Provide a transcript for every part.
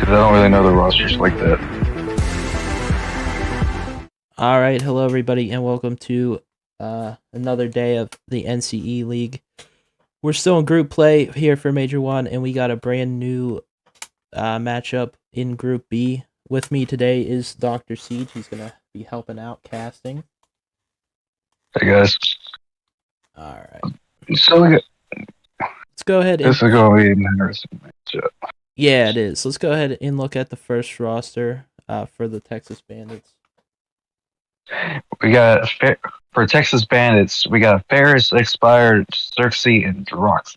because I don't really know the rosters like that. All right, hello everybody, and welcome to another day of the NCE League. We're still in group play here for Major One, and we got a brand new matchup in Group B. With me today is Dr. Siege. He's gonna be helping out casting. Hey guys, All right, so let's go ahead this and is going to be an interesting matchup. yeah, it is. Let's go ahead and look at the first roster for the Texas Bandits. We got for Texas Bandits, we got Ferris, Expired, Xerxes, and Drox.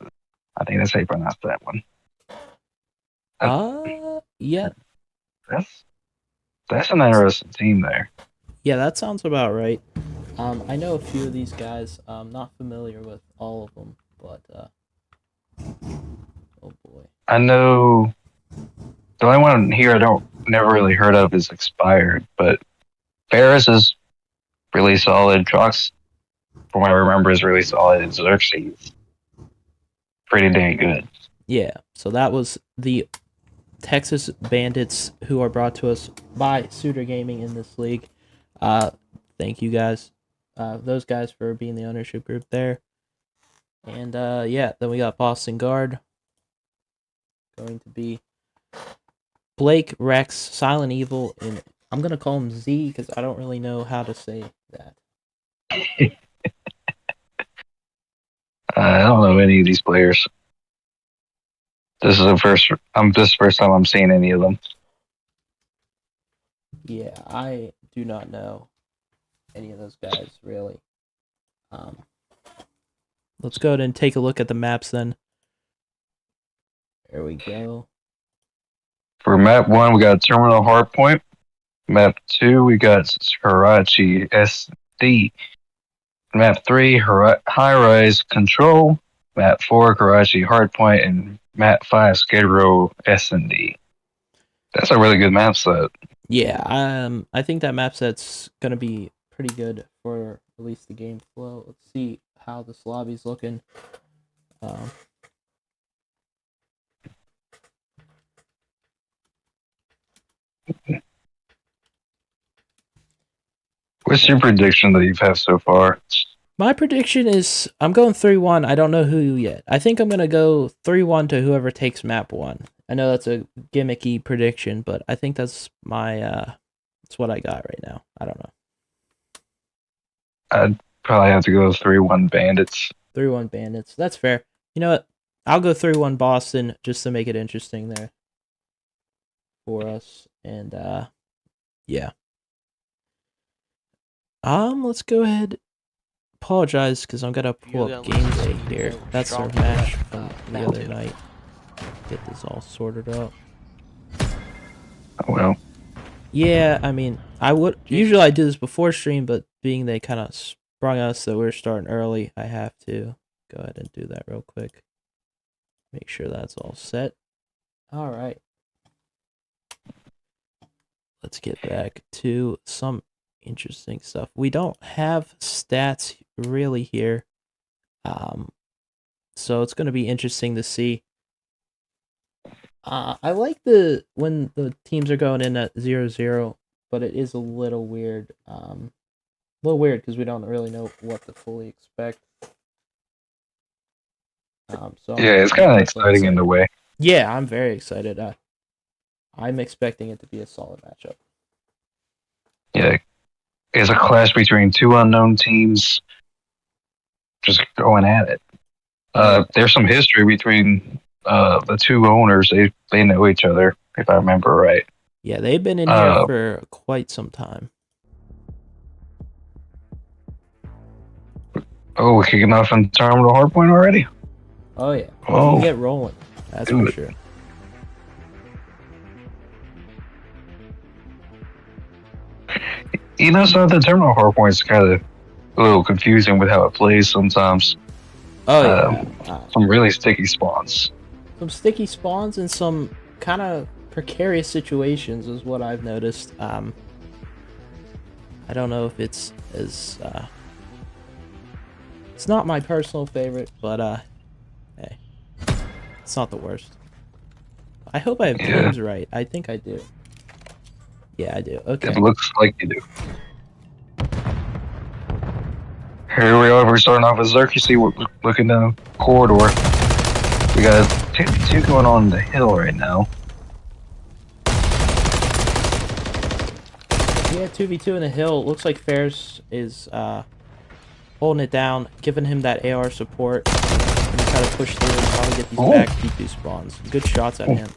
I think that's how you pronounce that one. Yeah, that's an interesting team there. yeah, that sounds about right. I know a few of these guys. I'm not familiar with all of them, but oh boy. I know the only one here I don't never really heard of is Expired, but Ferris is really solid. Drox, from what I remember, is really solid. And Xerxes, pretty dang good. Yeah, so that was the Texas Bandits, who are brought to us by Suitor Gaming in this league. Thank you guys, those guys, for being the ownership group there. And yeah, then we got Boston Guard, going to be Blake, Rex, Silent Evil, and I'm gonna call him Z because I don't really know how to say that. I don't know any of these players. This is the first time I'm seeing any of them. Yeah, I do not know any of those guys really. Let's go ahead and take a look at the maps then. There we go. For map 1, we got Terminal Hardpoint. Map 2, we got Karachi SD. Map 3, High Rise Control. Map 4, Karachi Hardpoint. And map 5, Skid Row S&D. That's a really good map set. Yeah, I think that map set's gonna be pretty good for at least the game flow. Let's see how this lobby's looking. What's your prediction that you've had so far? My prediction is I'm going 3-1. I don't know who yet. I think I'm gonna go 3-1 to whoever takes map 1. I know that's a gimmicky prediction, but I think that's my that's what I got right now. I don't know. I'd probably have to go 3-1 Bandits. 3-1 Bandits. That's fair. You know what? I'll go 3-1 Boston just to make it interesting there for us. And yeah. Let's go ahead. Apologize because I'm gonna pull up game day here. That's our match from the other night. Get this all sorted out. Oh, well. Yeah, I mean, I would usually I do this before stream, but being they kind of sprung us that we're starting early, I have to go ahead and do that real quick. Make sure that's all set. All right. Let's get back to some interesting stuff. We don't have stats really here. So it's going to be interesting to see. I like when the teams are going in at 0-0, but it is a little weird. Because we don't really know what to fully expect. So yeah, it's kind of exciting in a way. Yeah, I'm very excited. I'm expecting it to be a solid matchup. Yeah, it's a clash between two unknown teams just going at it. There's some history between the two owners. They know each other, if I remember right. Yeah, they've been in here for quite some time. Oh, we're kicking off in Terminal Hardpoint already? Oh, yeah. Oh, you get rolling. That's for sure. You know, some of the Terminal Hardpoint is kind of a little confusing with how it plays sometimes. Oh, yeah. Some really sticky spawns. Some sticky spawns and some kind of precarious situations is what I've noticed. I don't know if it's as... it's not my personal favorite, but hey, it's not the worst. I hope I have Yeah. teams right. I think I do. Yeah, I do. Okay. It looks like you do. Here we are. We're starting off with Xerxes. We're looking down the corridor. We got 2 going on the hill right now. Yeah, 2v2 in the hill. Looks like Ferris is holding it down, giving him that AR support. And try to push through and probably get these back P2 spawns. Good shots at him.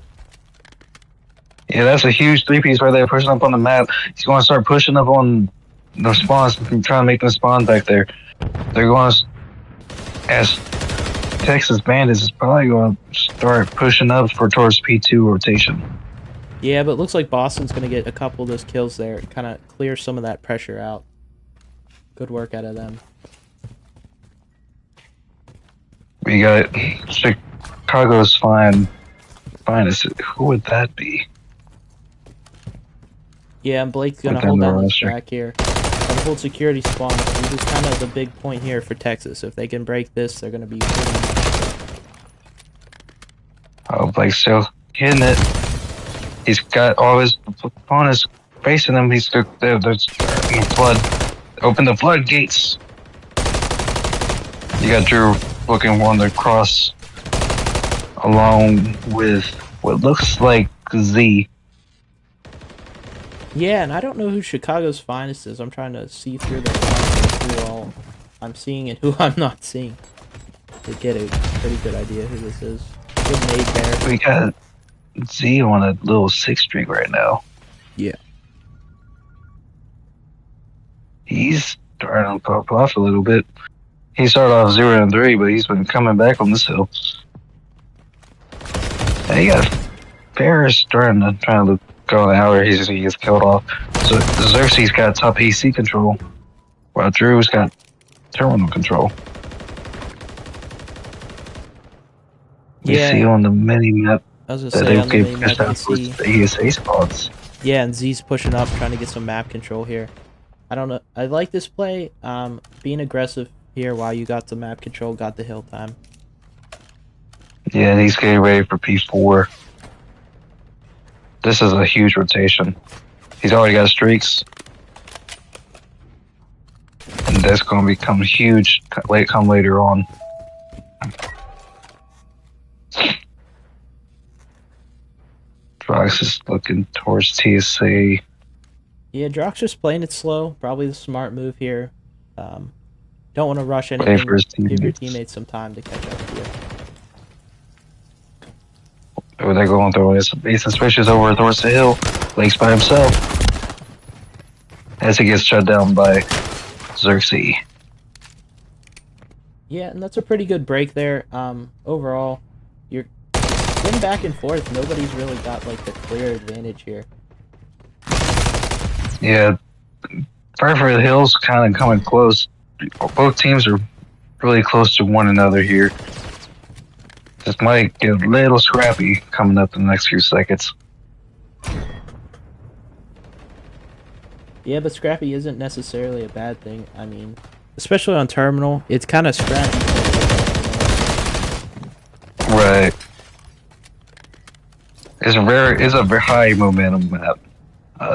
Yeah, that's a huge 3-piece right there, pushing up on the map. He's going to start pushing up on the spawns and trying to make them spawn back there. They're going to, as Texas Bandits is probably going to start pushing up towards P2 rotation. Yeah, but it looks like Boston's going to get a couple of those kills there. Kind of clear some of that pressure out. Good work out of them. We got Chicago's finest. Who would that be? Yeah, and Blake's going to hold down this back here. And hold security spawn. This is kind of the big point here for Texas. If they can break this, they're going to be winning. Oh, Blake's still hitting it. He's got all his opponents facing him. He's there's flood. Open the floodgates. You got Drew looking on the cross along with what looks like Z. Yeah, and I don't know who Chicago's finest is. I'm trying to see through the who all I'm seeing and who I'm not seeing to get a pretty good idea who this is. Good nade there. We got Z on a little 6 streak right now. Yeah. He's starting to pop off a little bit. He started off 0-3, but he's been coming back on this hill. And he got Ferris starting to try to go an hour. He gets killed off. So Xerxes got top AC control, while Drew's got terminal control. You see on the mini map I was that gonna say on the they mini map you see. the ESA spots. Yeah, and Z's pushing up, trying to get some map control here. I don't know. I like this play. Being aggressive here while you got the map control, got the hill time. Yeah, and he's getting ready for P4. This is a huge rotation. He's already got streaks. And that's going to become huge come later on. Drox is looking towards TSA. Yeah, Drox just playing it slow. Probably the smart move here. Don't want to rush anything. Give your teammates some time to catch up to you. Oh, they're going through his base and switches over towards the hill. Blake's by himself. As he gets shut down by Xerxes. Yeah, and that's a pretty good break there. Overall, you're getting back and forth. Nobody's really got like the clear advantage here. Yeah, Fairfield Hill's kind of coming close. Both teams are really close to one another here. This might get a little scrappy coming up in the next few seconds. Yeah, but scrappy isn't necessarily a bad thing. I mean, especially on terminal, it's kind of scrappy. Right. It's a very high momentum map.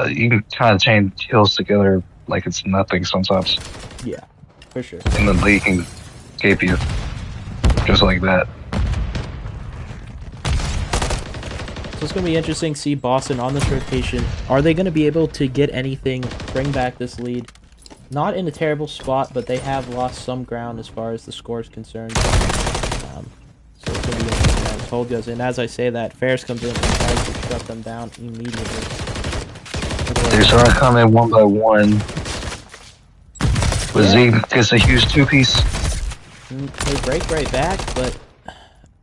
You can kind of chain hills together like it's nothing sometimes. Yeah, for sure. And the league can escape you just like that. So it's going to be interesting to see Boston on this rotation. Are they going to be able to get anything, bring back this lead? Not in a terrible spot, but they have lost some ground as far as the score is concerned. So it's going to be interesting as this hold goes in. As I say that, Ferris comes in and tries to shut them down immediately. They're starting to come in one by one. But Z gets a huge 2-piece. They break right back, but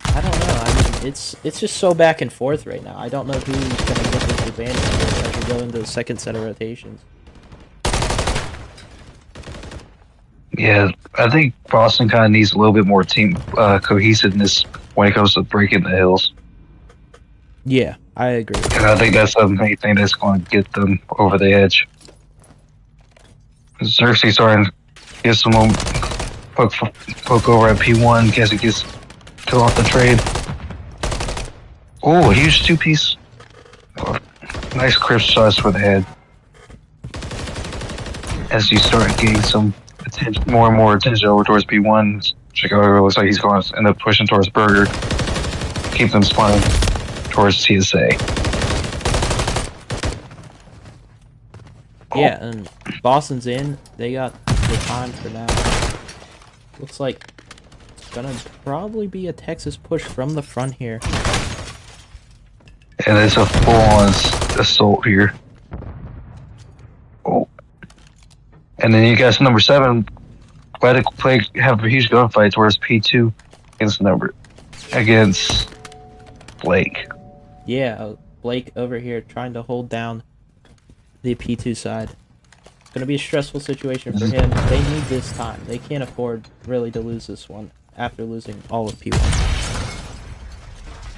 I don't know. I mean, it's just so back and forth right now. I don't know who's going to get this advantage as we go into the second set of rotations. Yeah, I think Boston kind of needs a little bit more team cohesiveness when it comes to breaking the hills. Yeah, I agree. And I think that's the main thing that's going to get them over the edge. Xerxes starting to get some more poke over at P1 because he gets kill off the trade. Oh, huge two-piece. Oh, nice crisp shots for the head. As you start getting some attention, more and more attention over towards B1, Chicago looks like he's going to end up pushing towards Burger. Keep them spawning towards TSA. Yeah, and Boston's in. They got the time for now. Looks like it's gonna probably be a Texas push from the front here. And it's a full-on assault here. Oh. And then you guys, number 7, glad to have a huge gunfight towards P2 against Blake. Yeah, Blake over here trying to hold down the P2 side. It's going to be a stressful situation for him. They need this time. They can't afford really to lose this one after losing all of P1.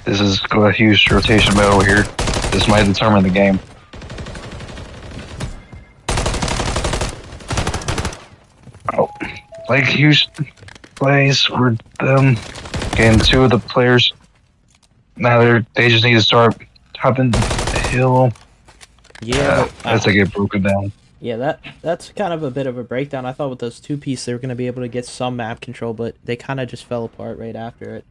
This is a huge rotation battle here. This might determine the game. Oh, Blake, huge plays for them. Getting 2 of the players. Now they just need to start topping the hill. Yeah, as they get broken down. Yeah, that's kind of a bit of a breakdown. I thought with those 2 pieces they were going to be able to get some map control, but they kind of just fell apart right after it.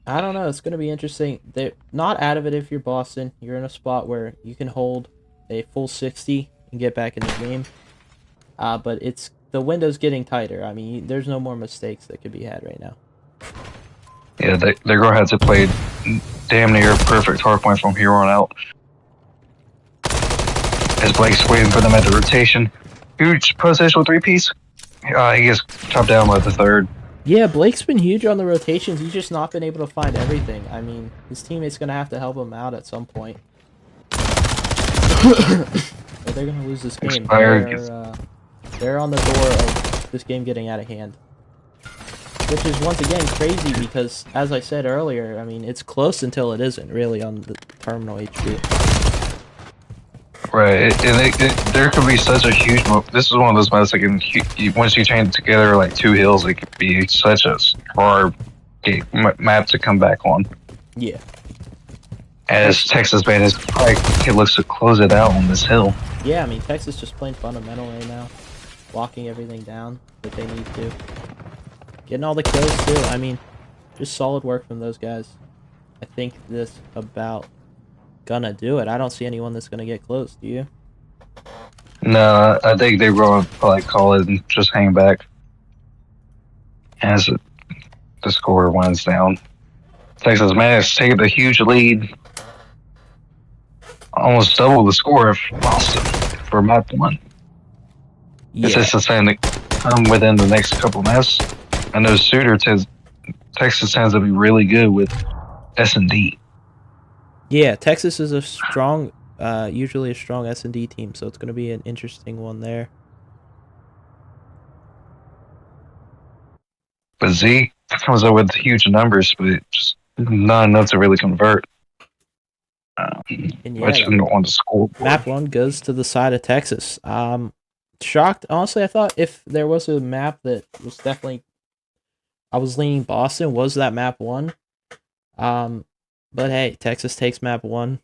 I don't know. It's going to be interesting. They're not out of it if you're Boston. You're in a spot where you can hold a full 60 and get back in the game. But the window's getting tighter. I mean, there's no more mistakes that could be had right now. Yeah, they're going to have to play damn near perfect hardpoint from here on out. As Blake's waiting for them at the rotation. Huge positional 3-piece. He gets chopped down by the 3rd. Yeah, Blake's been huge on the rotations. He's just not been able to find everything. I mean, his teammate's going to have to help him out at some point. Or they're going to lose this game. They're on the door of this game getting out of hand. Which is, once again, crazy because, as I said earlier, I mean, it's close until it isn't, really, on the terminal HP. Right, and there could be such a huge move. This is one of those maps that can, once you chain it together like 2 hills, it could be such a hard map to come back on. Yeah. As Texas Bandits probably looks to close it out on this hill. Yeah, I mean, Texas just playing fundamental right now. Locking everything down that they need to. Getting all the kills, too. I mean, just solid work from those guys. I think this about gonna do it. I don't see anyone that's gonna get close, do you? No, I think they're going to probably call it and just hang back as the score winds down. Texas managed to take a huge lead, almost double the score of Boston for map 1. Yeah. Is this the same to come within the next couple maps? I know Texas tends to be really good with S&D. Yeah, Texas is a strong, usually a strong S&D team, so it's going to be an interesting one there. But Z comes up with huge numbers, but just not enough to really convert. Which I don't want to score. Map 1 goes to the side of Texas. Shocked. Honestly, I thought if there was a map that was definitely... I was leaning Boston, was that map 1. But hey, Texas takes map 1.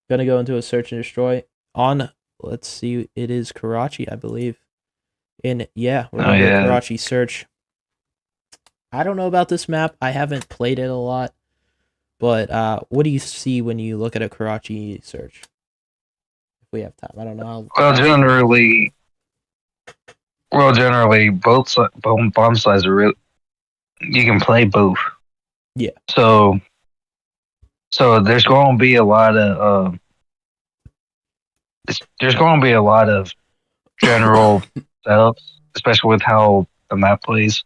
Gonna go into a search and destroy on, let's see, it is Karachi, I believe. And yeah, we're going to Karachi search. I don't know about this map. I haven't played it a lot. But what do you see when you look at a Karachi search? If we have time. I don't know. Generally, both bomb sides are real. You can play both. Yeah. So there's going to be a lot of general setups, especially with how the map plays.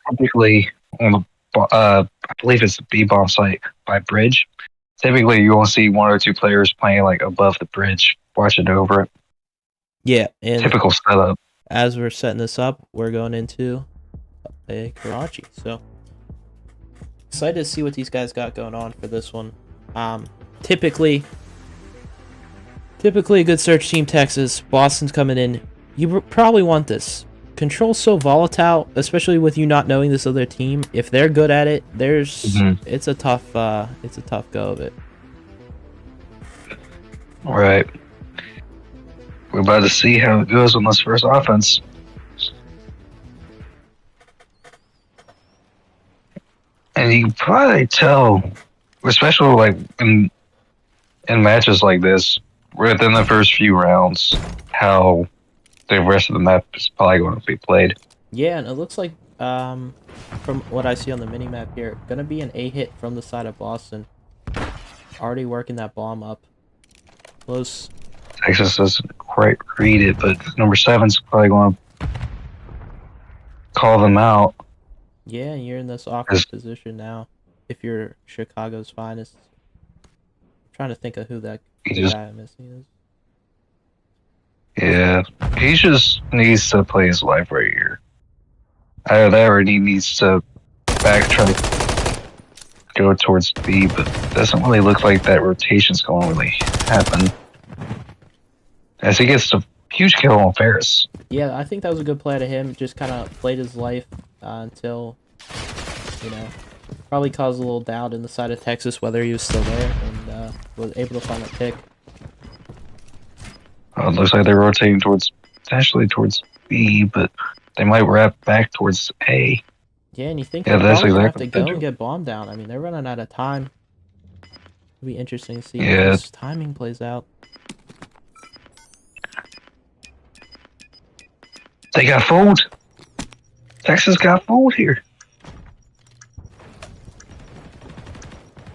Typically on the I believe it's the B bomb site by bridge. Typically, you won't see 1 or 2 players playing like above the bridge, watching over it. Yeah, and typical setup. As we're setting this up, we're going into a Karachi. So excited to see what these guys got going on for this one. Typically a good search team, Texas. Boston's coming in. You probably want this Control's so volatile, especially with you not knowing this other team. If they're good at it, it's a tough go of it. Right. We're about to see how it goes on this first offense. And you can probably tell, especially like in matches like this, within the first few rounds, how the rest of the map is probably going to be played. Yeah, and it looks like, from what I see on the mini map here, gonna be an A hit from the side of Boston. Already working that bomb up. Close. Texas doesn't quite read it, but number 7's probably going to call them out. Yeah, you're in this awkward position now. If you're Chicago's finest. I'm trying to think of who that guy I'm missing is. Yeah, he just needs to play his life right here. Either that or he needs to backtrack, go towards B, but it doesn't really look like that rotation's going to really happen. As he gets a huge kill on Ferris. Yeah, I think that was a good play to him. Just kind of played his life until, probably caused a little doubt in the side of Texas whether he was still there, and was able to find a pick. It looks like they're rotating potentially towards B, but they might wrap back towards A. Yeah, and you think they're probably going to have to go and get bomb down. I mean, they're running out of time. It'll be interesting to see how this timing plays out. They got fooled. Texas got fooled here.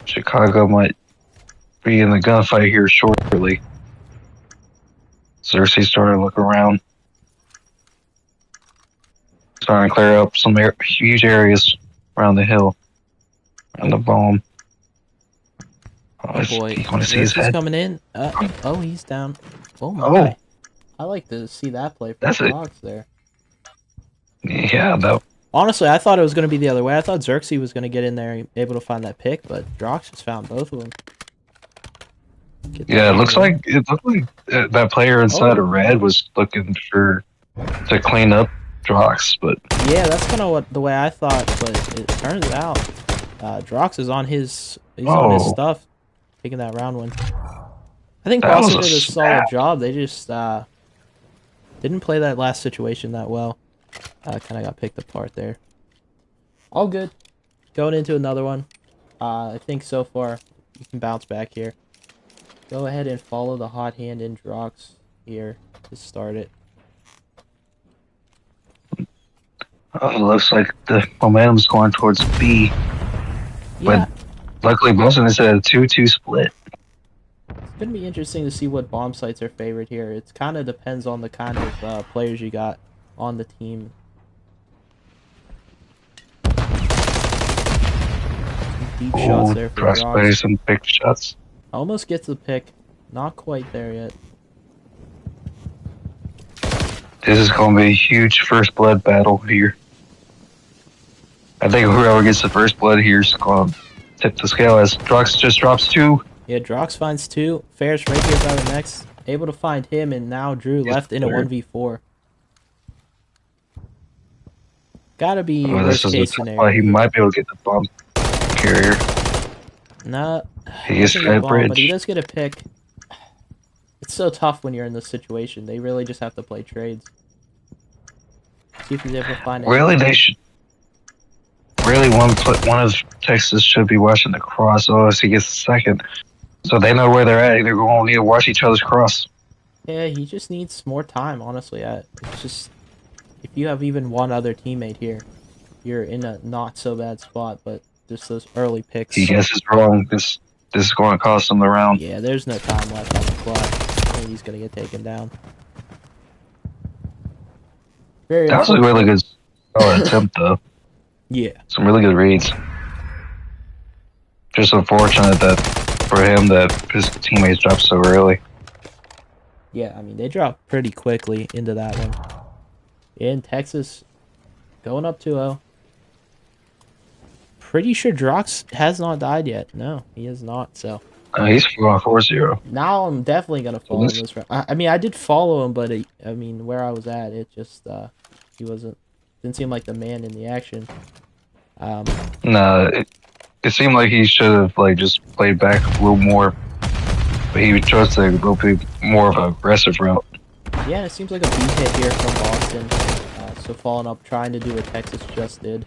Chicago might be in the gunfight here shortly. Xerxes starting to look around. Starting to clear up some huge areas around the hill. And the bomb. Oh boy, Xerxes coming in. He's down. Oh my. Oh. I like to see that play from Drox there. Yeah, though. Honestly, I thought it was going to be the other way. I thought Xerxes was going to get in there and able to find that pick, but Drox just found both of them. Yeah, it looked like that player inside of red was looking to clean up Drox, but yeah, that's kind of the way I thought. But it turns out Drox is on his on his stuff, taking that round one. I think Boston did a solid job. They just didn't play that last situation that well. Kind of got picked apart there. All good. Going into another one. I think so far you can bounce back here. Go ahead and follow the hot hand in Drox here to start it. Oh, it looks like the momentum's going towards B. Yeah. But luckily Boston is at a 2-2 split. It's going to be interesting to see what bomb sites are favored here. It kind of depends on the kind of players you got on the team. Some deep shots there for Drox. Some big shots. Almost gets the pick. Not quite there yet. This is going to be a huge first blood battle here. I think whoever gets the first blood here is going to tip the scale as Drox just drops 2. Yeah, Drox finds 2. Ferris right here by the next. Able to find him, and now Drew left in a 1v4. Gotta be worst case scenario. He might be able to get the bomb carrier. Nah, he is at bridge. But he does get a pick. It's so tough when you're in this situation. They really just have to play trades. See if he's able to find it. Really, they should. Really, one of Texas should be watching the cross. As he gets the second, so they know where they're at. They're going to need to watch each other's cross. Yeah, he just needs more time. Honestly, it's just if you have even one other teammate here, you're in a not so bad spot. But just those early picks. He guesses wrong. This is going to cost him the round. Yeah, there's no time left on the clock. He's going to get taken down. That was a really good attempt, though. Yeah. Some really good reads. Just unfortunate that for him that his teammates dropped so early. Yeah, I mean, they dropped pretty quickly into that one. In Texas, going up 2-0. Pretty sure Drox has not died yet. No, he has not, so. He's going 4-0. Now I'm definitely going to follow this round. I mean, I did follow him, but I mean, where I was at, it just He didn't seem like the man in the action. Nah, it seemed like he should have like just played back a little more, but he chose to go be more of an aggressive route. Yeah, it seems like a B hit here from Boston. So following up, trying to do what Texas just did.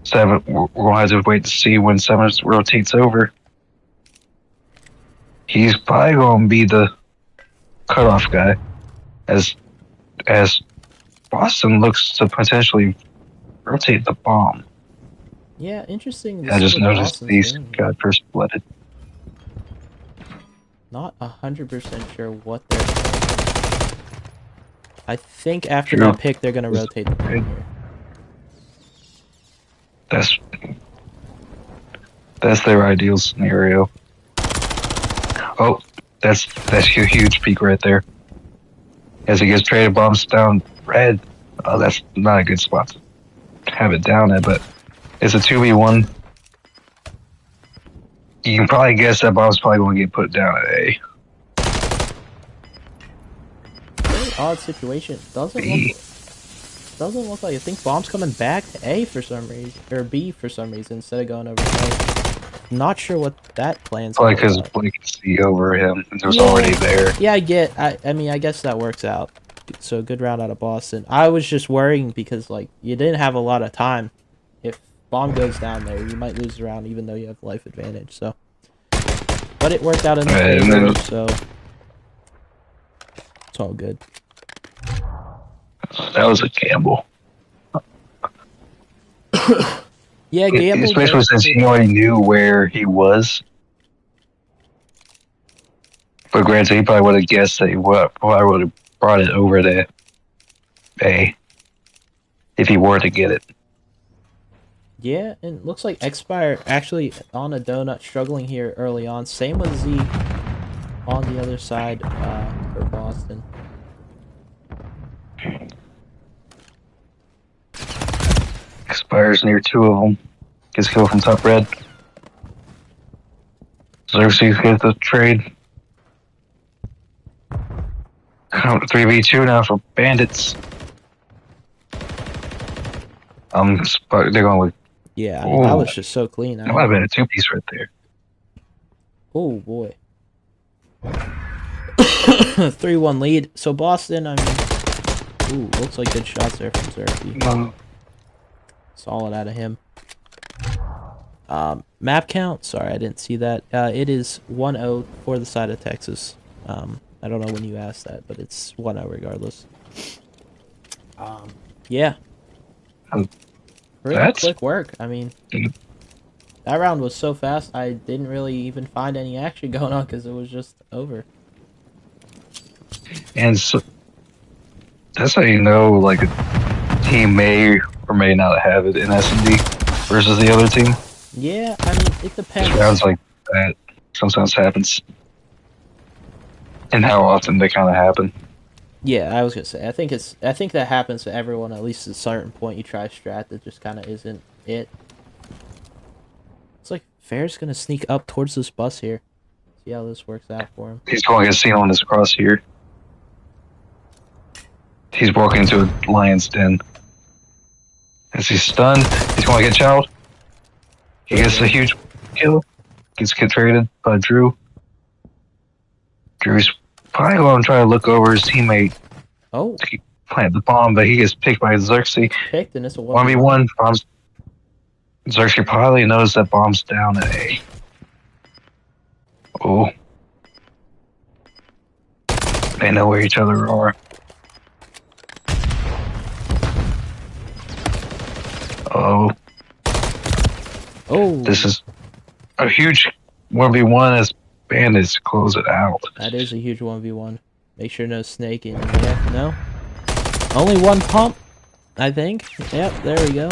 7, we're gonna have to wait to see when 7 rotates over. He's probably gonna be the cutoff guy, as Boston looks to potentially rotate the bomb. Yeah, interesting. To I see just what noticed Boston's these doing here. got first blooded. Not 100% sure what they're doing. I think after True. that pick, they're gonna rotate the bomb here. That's their ideal scenario. Oh, that's a huge peak right there. As he gets traded, bombs down red. Oh, that's not a good spot to have it down at, but it's a 2v1. You can probably guess that bomb's probably going to get put down at A. Very odd situation. Doesn't look like. I think bomb's coming back to A for some reason, or B for some reason, instead of going over A. Not sure what that plan's Probably all because about. Blake can see over him. And it was Yeah. already there. Yeah, I mean, I guess that works out. So good round out of Boston. I was just worrying because like you didn't have a lot of time. If bomb goes down there, you might lose the round even though you have life advantage. So, but it worked out in the Right, and favor, then- so it's all good. That was a gamble. Yeah, gamble. Especially since he already knew where he was. But granted, he probably would have guessed that he probably would have brought it over to A if he were to get it. Yeah, and it looks like Expire actually on a donut, struggling here early on. Same with Z on the other side for Boston. Expires near 2 of them. Gets killed from top red. Xerxes gets the trade. 3v2 now for bandits. They're going with. Yeah, I mean, that Ooh. was just so clean. That might have been a 2-piece right there. Oh boy. 3-1 lead. So Boston, I mean, ooh, looks like good shots there from Xerxes. Solid out of him. Map count. Sorry, I didn't see that. It is 1-0 for the side of Texas. I don't know when you asked that, but it's 1-0 regardless. Yeah. Pretty That's- quick work. I mean, that round was so fast, I didn't really even find any action going on because it was just over. And so that's how you know, like, a team may or may not have it in S&D versus the other team. Yeah, I mean, it depends. Rounds like that sometimes happens. And how often they kind of happen. Yeah, I was gonna say. I think that happens to everyone at least at a certain point. You try a strat that just kind of isn't it. It's like Fair's gonna sneak up towards this bus here. See how this works out for him. He's going to get seen on his cross here. He's walking into a lion's den. As he's stunned, he's going to get child. He gets a huge kill. Gets traded by Drew. Drew's probably going to try to look over his teammate Oh, to plant the bomb, but he gets picked by Xerxes. picked and it's a 1v1. Bombs. Xerxes probably knows that bomb's down at A. Oh. They know where each other are. Oh, Oh, this is a huge 1v1 as bandits close it out. that is a huge 1v1. Make sure no snake in there. No? Only one pump, I think. Yep, there we go.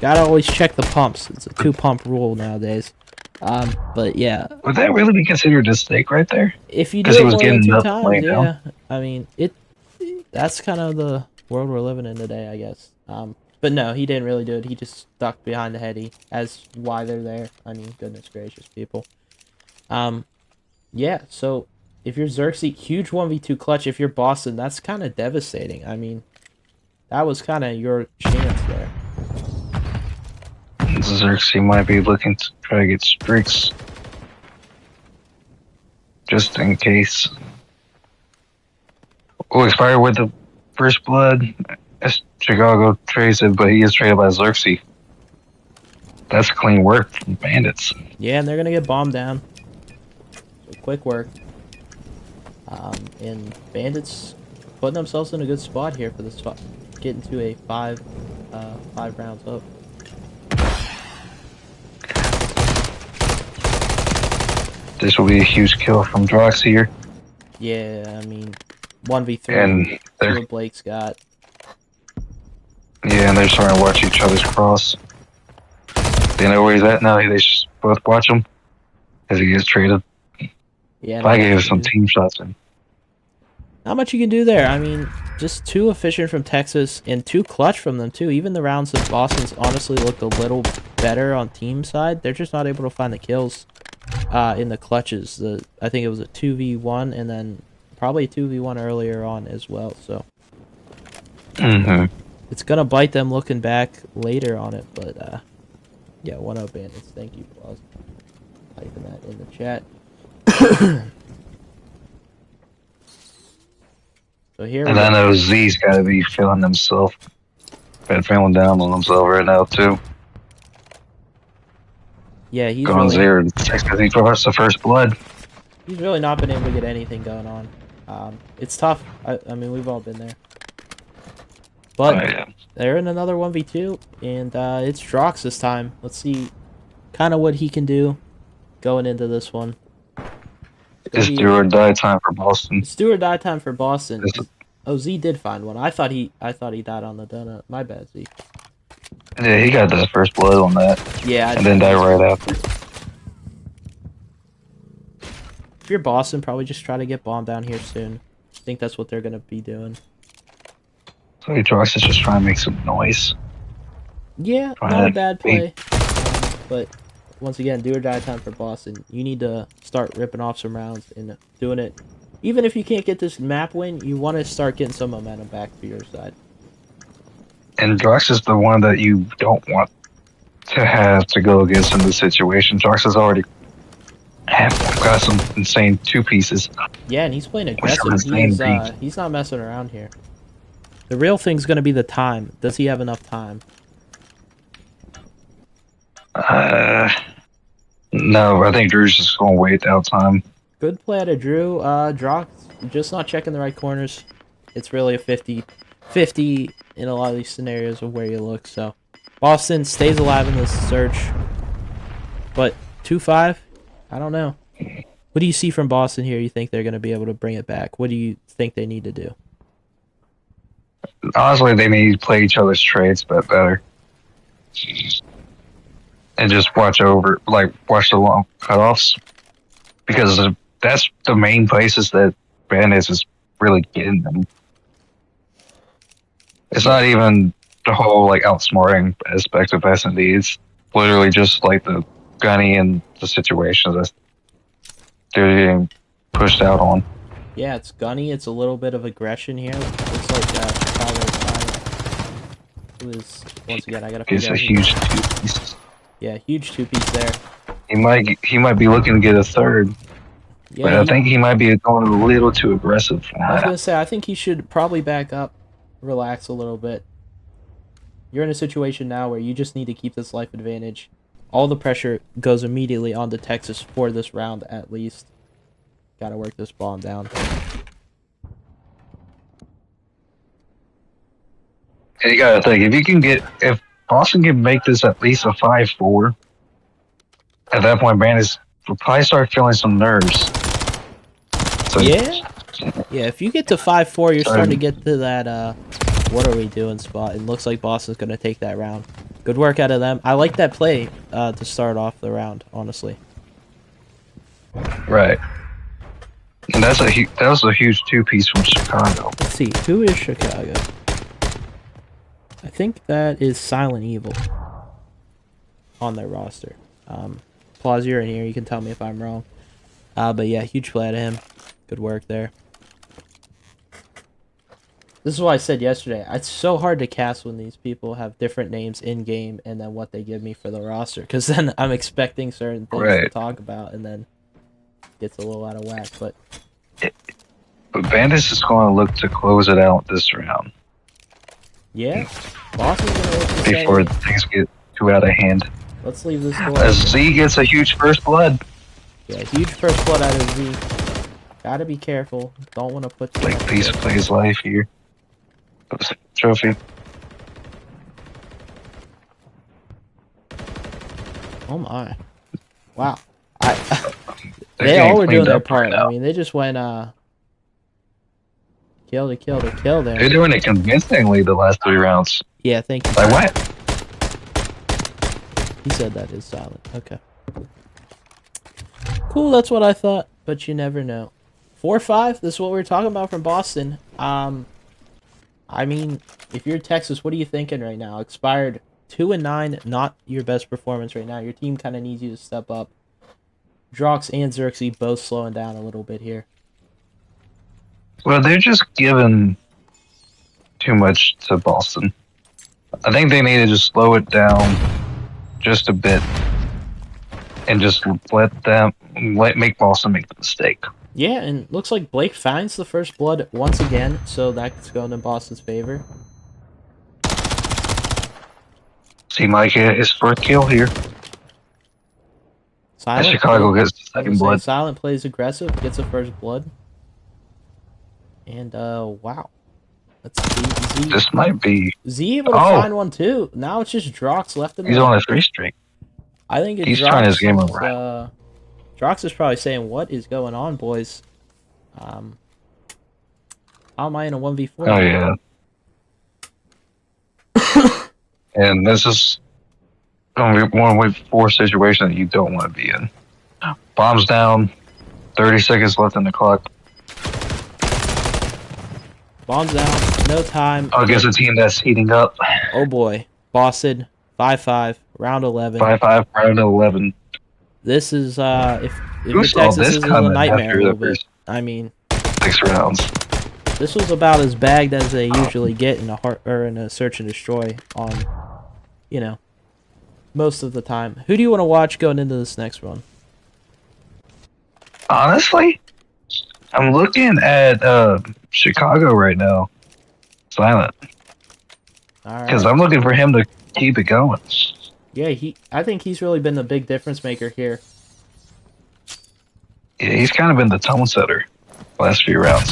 Gotta always check the pumps. It's a 2-pump rule nowadays. But yeah, Would that really be considered a stake right there? if you do 'Cause he it was more than getting 2 up times, laying yeah. down. I mean, that's kind of the world we're living in today, I guess. But no, he didn't really do it. He just stuck behind the heady as why they're there. I mean, goodness gracious, people. Yeah, so if you're Xerxes, huge 1v2 clutch. If you're Boston, that's kind of devastating. I mean, that was kind of your chance there. Xerxes might be looking to try to get streaks. Just in case. Oh, expired with the first blood. Chicago trades it, but he is traded by Xerxes. That's clean work from Bandits. Yeah, and they're gonna get bombed down. So quick work. And Bandits putting themselves in a good spot here for this getting to a five rounds up. This will be a huge kill from Drox here. Yeah, I mean, 1v3. And what Blake's got. Yeah, and they're starting to watch each other's cross. They know where he's at now. They just both watch him as he gets traded. Yeah, if I gave some team shots in. Not much you can do there. I mean, just too efficient from Texas and too clutch from them too. Even the rounds of Boston's honestly looked a little better on team side. They're just not able to find the kills in the clutches. I think it was a 2v1 and then probably a 2v1 earlier on as well. So it's gonna bite them looking back later on it. But yeah, 1-0 Bandits. Thank you, Claus. Typing that in the chat. So here and I know Z's got to be feeling himself. Been feeling down on himself right now too. Yeah, he's going really, there. Texas, he drops the first blood. He's really not been able to get anything going on. It's tough. I mean, we've all been there. But they're in another 1v2, and it's Drox this time. Let's see kind of what he can do going into this one. It's do or die time for Boston. It's do or die time for Boston. Oh, Z did find one. I thought he died on the donut. My bad, Z. Yeah, he got the first blood on that. Yeah, and then died right after. If you're Boston, probably just try to get bombed down here soon. I think that's what they're gonna be doing. So Drox is just trying to make some noise. Yeah, not a bad play. But once again, do or die time for Boston. You need to start ripping off some rounds and doing it. Even if you can't get this map win, you want to start getting some momentum back to your side. And Drox is the one that you don't want to have to go against in this situation. Drox has already got some insane two pieces. Yeah, and he's playing aggressive. He's not messing around here. The real thing's going to be the time. Does he have enough time? No, I think Drew's just going to wait out time. Good play out of Drew. Drox just not checking the right corners. It's really a 50-50 in a lot of these scenarios of where you look. So Boston stays alive in this search. But 2-5? I don't know. What do you see from Boston here? You think they're going to be able to bring it back? What do you think they need to do? Honestly, they need to play each other's trades better. And just watch the long cutoffs. Because that's the main places that Bandits is really getting them. It's not even the whole outsmarting aspect of S&D. It's literally just the gunny and the situations that they're getting pushed out on. Yeah, it's gunny. It's a little bit of aggression here. Looks like Chicago's fine. It was, once again, I gotta figure out. It's a huge two-piece. Yeah, huge two-piece there. He might be looking to get a third. Yeah, but I think he might be going a little too aggressive. I was gonna say, I think he should probably back up, relax a little bit. You're in a situation now where you just need to keep this life advantage. All the pressure goes immediately onto Texas for this round, at least. Gotta work this bomb down. And you gotta think, if Boston can make this at least a 5-4, at that point, Bandits will probably start feeling some nerves. So, yeah, if you get to 5-4, you're starting to get to that, what are we doing spot. It looks like Boston's going to take that round. Good work out of them. I like that play to start off the round, honestly. Right. And that was a huge two-piece from Chicago. Let's see, who is Chicago? I think that is Silent Evil on their roster. Applause, you're in here. You can tell me if I'm wrong. But yeah, huge play out of him. Good work there. This is why I said yesterday, it's so hard to cast when these people have different names in-game and then what they give me for the roster. Because then I'm expecting certain things to Right. talk about and then it gets a little out of whack. But Bandits is going to look to close it out this round yeah, Boston's going to look to say, before things get too out of hand. let's leave this door As open. Z gets a huge first blood. Yeah, huge first blood out of Z. Gotta be careful. Don't want to put too Like much Peace pressure. plays life here. Trophy. Oh my. Wow. They They're all getting were doing cleaned their up part. right now. I mean, they just went kill to kill to kill there. They're doing it convincingly the last 3 rounds. Yeah, thank you. Like what? He said that is silent. Okay. Cool, that's what I thought, but you never know. 4-5, this is what we were talking about from Boston. I mean, if you're Texas, what are you thinking right now? Expired 2-9, not your best performance right now. Your team kind of needs you to step up. Drox and Xerxes both slowing down a little bit here. Well, they're just giving too much to Boston. I think they need to just slow it down just a bit and just make Boston make the mistake. Yeah, and looks like Blake finds the first blood once again, so that's going in Boston's favor. See Mike get his first kill here. Silent Chicago play- gets the I was second gonna say, blood. Silent plays aggressive, gets a first blood. And, wow. Let's see. This might be. Z able to Oh. find one too. Now it's just Drox left in He's the... on a 3 streak. I think He's Drox trying his game is, around. Drox is probably saying, what is going on, boys? How am I in a 1v4? Oh yeah. And this is going to be one with 4 situation that you don't want to be in. Bombs down. 30 seconds left in the clock. Bombs down. No time. Against a team that's heating up. Oh boy. Boston. 5-5. Round 11. 5-5, round 11. This is, if Who the saw Texas this is a coming nightmare after a the little bit. first I mean, 6 rounds? this was about as bagged as they usually get in a search and destroy on, you know, most of the time. Who do you want to watch going into this next one? Honestly, I'm looking at Chicago right now. Silent. All Because right. I'm looking for him to keep it going. Yeah, I think he's really been the big difference maker here. Yeah, he's kind of been the tone setter last few rounds.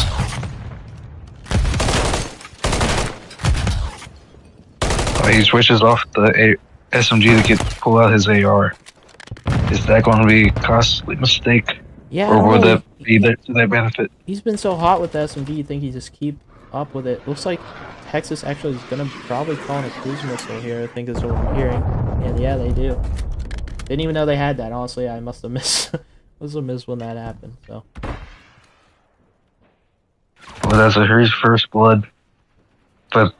Oh, he switches off the SMG to pull out his AR. Is that going to be a costly mistake? Yeah, I Or don't will know. that be to their benefit? He's been so hot with the SMG, you think he just keep up with it. Looks like Texas actually is going to probably call in a cruise missile here, I think is what I'm hearing. And yeah, they do. Didn't even know they had that. Honestly, I must have missed when that happened. So Well, that's a his first blood. But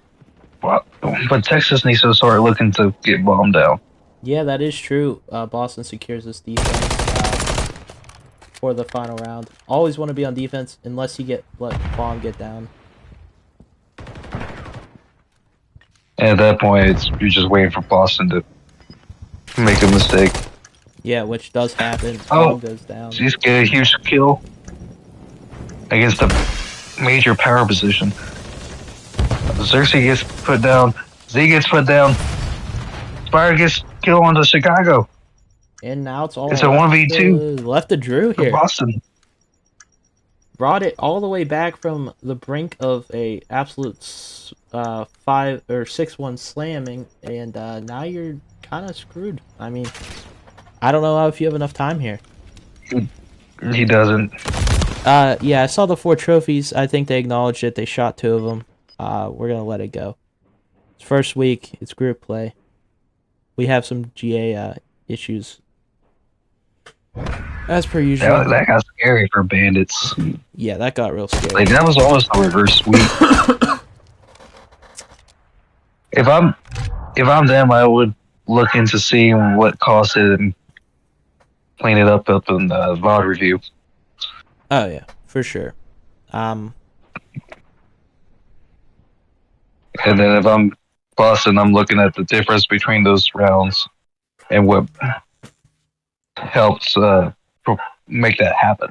Texas needs to start looking to get bombed out. yeah, that is true. Boston secures this defense for the final round. Always want to be on defense unless you let bomb get down. And at that point, you're just waiting for Boston to make a mistake. Yeah, which does happen. Oh. Bomb goes down. He's get a huge kill against a major power position. Xerxes gets put down. Z gets put down. Spire gets killed onto Chicago. And now it's all It's a 1v2 left to Drew for here. Boston. Brought it all the way back from the brink of a absolute 5 or 6-1 slamming, and now you're kind of screwed. I mean, I don't know if you have enough time here. He doesn't. Yeah, I saw the 4 trophies. I think they acknowledged it. They shot 2 of them. We're gonna let it go. It's first week. It's group play. We have some GA issues, as per usual. That got scary for Bandits. Yeah, that got real scary. Like that was almost a reverse sweep. If I'm them, I would look into seeing what caused it and clean it up in the VOD review. Oh yeah, for sure. Um, And then if I'm Boston, I'm looking at the difference between those rounds and what helps make that happen.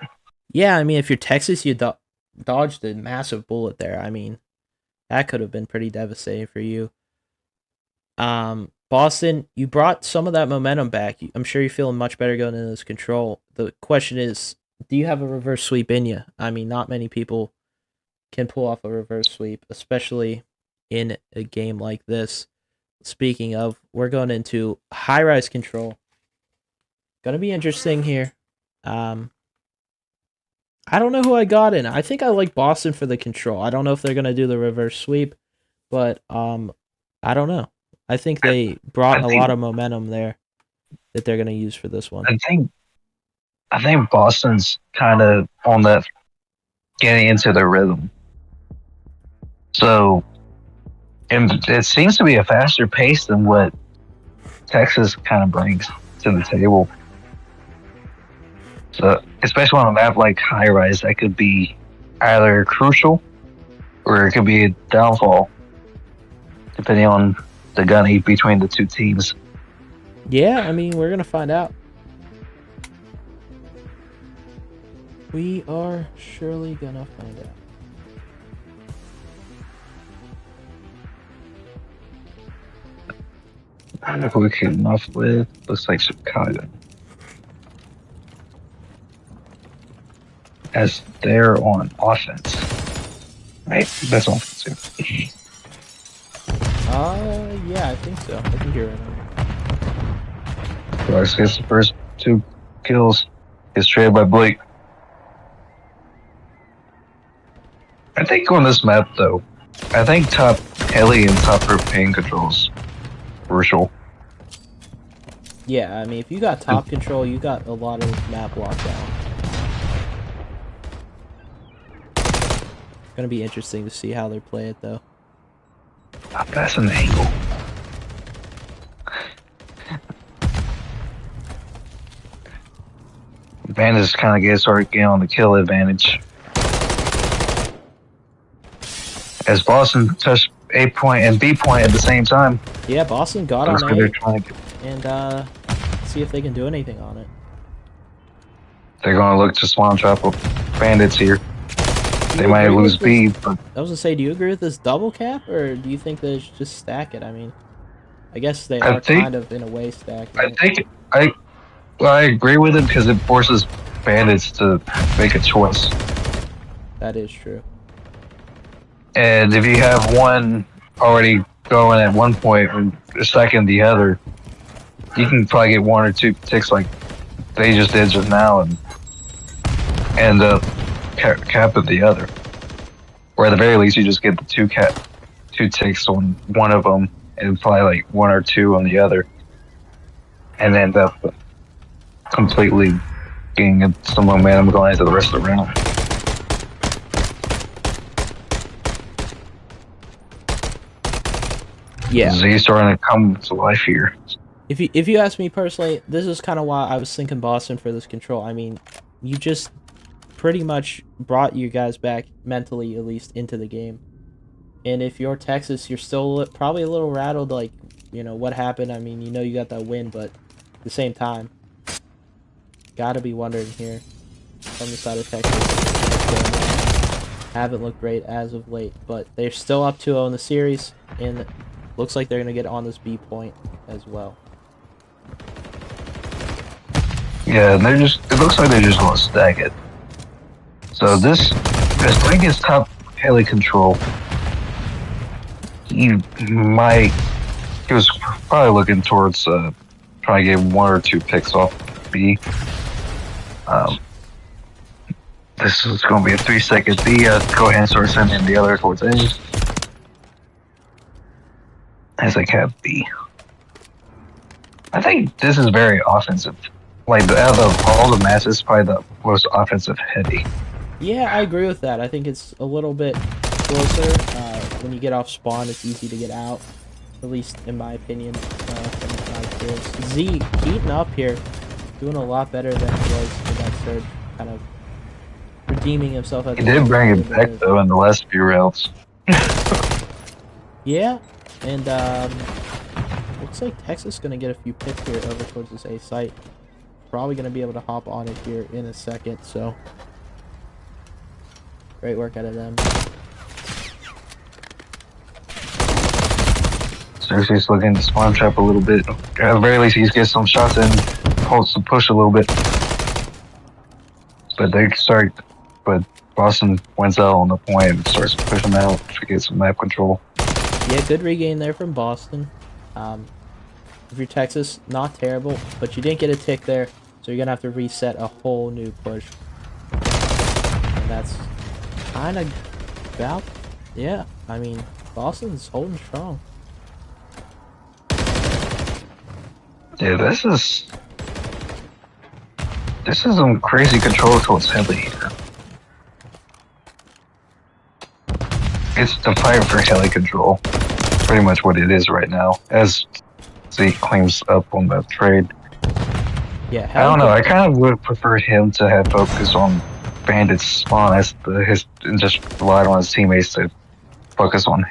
yeah, I mean, if you're Texas, you dodged a massive bullet there. I mean, that could have been pretty devastating for you. Boston, you brought some of that momentum back. I'm sure you're feeling much better going into this control. The question is, do you have a reverse sweep in you? I mean, not many people can pull off a reverse sweep, especially in a game like this. Speaking of, we're going into high rise control. Gonna be interesting here. I don't know who I got in. I think I like Boston for the control. I don't know if they're gonna do the reverse sweep, but I don't know. I think they brought a lot of momentum there that they're gonna use for this one. I think Boston's kind of on that getting into the rhythm. So, and it seems to be a faster pace than what Texas kind of brings to the table. So, especially on a map like High Rise, that could be either crucial or it could be a downfall, depending on the gunny between the two teams. Yeah, I mean, we're gonna find out. We are surely gonna find out. If we came off with, looks like Chicago. As they're on offense. Right? That's offense. Yeah, I think so. I think you're right on that. Clark gets the first 2 kills. Gets traded by Blake. I think on this map, though, I think top heli and top group pain controls crucial. Yeah, I mean, if you got top control, you got a lot of map lockdown. Gonna be interesting to see how they play it, though. That's an angle. Bandits kind of getting on the kill advantage. As Boston touched A point and B point at the same time. Yeah, Boston got Looks on like A, they're trying to and see if they can do anything on it. They're going to look to Swan Trap with Bandits here. They might lose B, but I was gonna say, do you agree with this double cap, or do you think they should just stack it? I mean, I guess they are kind of in a way stacked. I agree with it because it forces Bandits to make a choice. That is true. And if you have one already going at one point and second the other, you can probably get 1 or 2 ticks like they just did just now and end up cap at the other. Or at the very least, you just get the 2 ticks on one of them and probably like 1 or 2 on the other, and end up completely getting some momentum going into the rest of the round. Yeah, Z's starting to come to life here. If you ask me personally, this is kind of why I was thinking Boston for this control. I mean, you just pretty much brought you guys back mentally, at least, into the game. And if you're Texas, you're still probably a little rattled, like, you know, what happened. I mean, you know you got that win, but at the same time, gotta be wondering here from the side of Texas. Haven't looked great as of late, but they're still up 2-0 in the series, and looks like they're going to get on this B point as well. Yeah, it looks like they're just going to stack it. So this Blake is top heli control. He was probably looking towards trying to get 1 or 2 picks off B. This is going to be a 3-second B. Go ahead and start sending the other towards A. As I have B. I think this is very offensive. Like, out of all the matches, probably the most offensive heavy. Yeah, I agree with that. I think it's a little bit closer. When you get off spawn, it's easy to get out. At least in my opinion, from my experience. Z heating up here, doing a lot better than he was in that surge kind of redeeming himself at He the did end. bring it back though in the last few rounds. Yeah, and looks like Texas is gonna get a few picks here over towards this A site. Probably gonna be able to hop on it here in a second. So great work out of them. Xerxes looking to spawn trap a little bit. At the very least, he's getting some shots and holds the push a little bit. But they start, but Boston wins out on the point and starts pushing out to get some map control. Yeah, good regain there from Boston. If you're Texas, not terrible, but you didn't get a tick there, so you're gonna have to reset a whole new push. And that's kind of about, yeah. I mean, Boston's holding strong. Yeah, this is some crazy control towards Heli here. It's the fight for Heli control. Pretty much what it is right now, as Zeke claims up on that trade. Yeah, I don't know. I kind of would prefer him to have focused on Bandit's spawn as and just relied on his teammates to focus on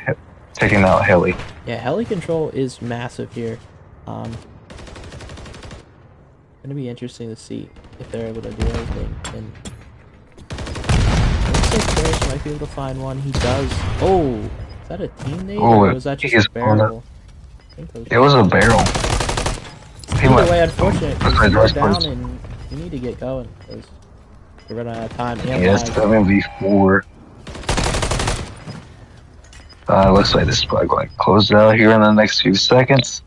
taking out Heli. Yeah, Heli control is massive here. Gonna be interesting to see if they're able to do anything. And looks like Ferris might be able to find one. He does. Oh, is that a team nade or was that just a barrel? I think it was a barrel. Either way, unfortunate. You're down and you need to get going because you're running out of time. Yes, 7v4. Looks like this is probably going to close out here in the next few seconds.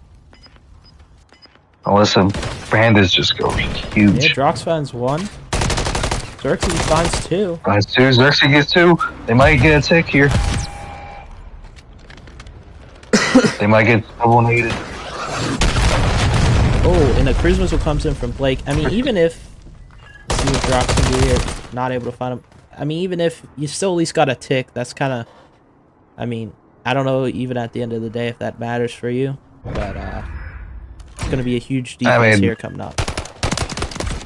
Unless the bandits just go huge. Yeah, Drox finds one. Xerxes finds two. Finds two. Xerxes gets two. They might get a tick here. They might get double naded. Oh, and a cruise missile comes in from Blake. I mean, even if... Let's see what Drox can do here. Not able to find him. I mean, even if you still at least got a tick, that's kind of... I mean, I don't know even at the end of the day if that matters for you. But, it's going to be a huge defense here coming up.